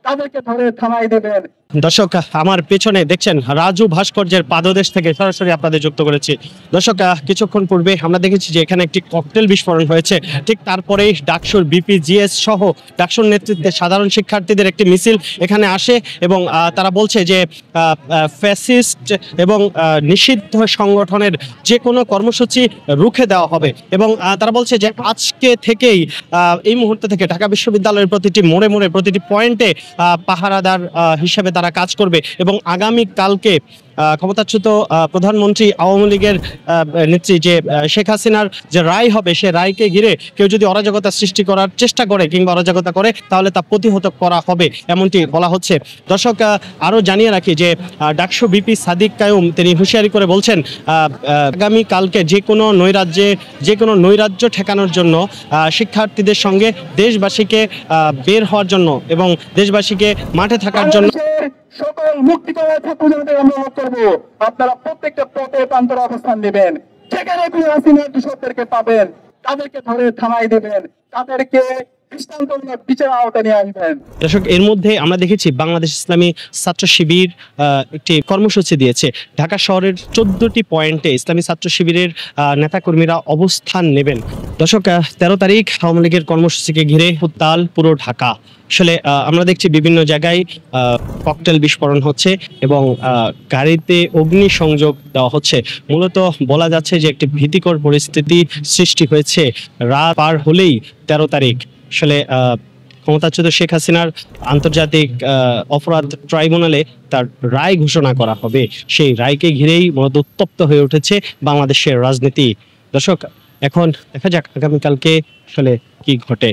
তাদেরকে ধরে থানায় দেবেন। দর্শক, আমার পেছনে দেখছেন রাজু ভাস্কর্যের পাদদেশ থেকে সরাসরি আপনাদের যুক্ত করেছি। দর্শক, কিছুক্ষণ পূর্বে আমরা দেখেছি যে এখানে একটি ককটেল বিস্ফোরণ হয়েছে, ঠিক তারপরেই ডাকসুর বিপিজিএস সহ ডাকসুর নেতৃত্বে সাধারণ শিক্ষার্থীদের একটি মিছিল এখানে আসে এবং তারা বলছে যে ফ্যাসিস্ট এবং নিষিদ্ধ সংগঠনের যে কোনো কর্মসূচি রুখে দেওয়া হবে এবং তারা বলছে যে আজকে থেকেই এই মুহূর্তে থেকে ঢাকা বিশ্ববিদ্যালয়ের প্রতিটি মোড়ে মোড়ে প্রতিটি পয়েন্টে পাহারাদার হিসেবে তারা কাজ করবে এবং আগামী কালকে ক্ষমতাচ্যুত প্রধানমন্ত্রী আওয়ামী লীগের নেত্রী যে শেখ হাসিনার যে রায় হবে, সে রায়কে ঘিরে কেউ যদি অরাজকতা সৃষ্টি করার চেষ্টা করে কিংবা অরাজকতা করে তাহলে তা প্রতিহত করা হবে, এমনটি বলা হচ্ছে। দর্শক, আরও জানিয়ে রাখি যে ডাকসু বিপি সাদিক কায়ুম তিনি হুঁশিয়ারি করে বলছেন আগামী কালকে যে কোনো নৈরাজ্য ঠেকানোর জন্য শিক্ষার্থীদের সঙ্গে দেশবাসীকে বের হওয়ার জন্য এবং দেশবাসীকে মাঠে থাকার জন্য সকল মুক্তিকামী ছাত্র জনতাকে আমরা অনুরোধ করবো, আপনারা প্রত্যেকটা পথে প্রান্তরে অবস্থান নেবেন। যেখানে হাসিনার দূষকদেরকে পাবেন তাদেরকে ধরে থানায় দেবেন, তাদেরকে দৃষ্টান্তমূলক বিচারের আওতায় নিয়ে আসবেন। দর্শক, এর মধ্যে আমরা দেখেছি বাংলাদেশ ইসলামী ছাত্র শিবির একটি কর্মসূচি দিয়েছে। ঢাকা শহরের 14টি পয়েন্টে ইসলামী ছাত্র শিবিরের নেতাকর্মীরা অবস্থান নেবেন। দর্শক, 13 তারিখ আওয়ামী লীগের কর্মসূচিকে ঘিরে উত্তাল পুরো ঢাকা। আসলে আমরা দেখছি বিভিন্ন জায়গায় ককটেল বিস্ফোরণ হচ্ছে এবং গাড়িতে অগ্নি সংযোগ দেওয়া হচ্ছে। মূলত বলা যাচ্ছে যে একটি ভীতিকর পরিস্থিতি সৃষ্টি হয়েছে রাত পার হলেই 13 তারিখ। আসলে ক্ষমতাচ্যুত শেখ হাসিনার আন্তর্জাতিক অপরাধ ট্রাইব্যুনালে তার রায় ঘোষণা করা হবে, সেই রায়কে ঘিরেই মূলত উত্তপ্ত হয়ে উঠেছে বাংলাদেশের রাজনীতি। দর্শক, এখন দেখা যাক আগামীকালকে আসলে কি ঘটে।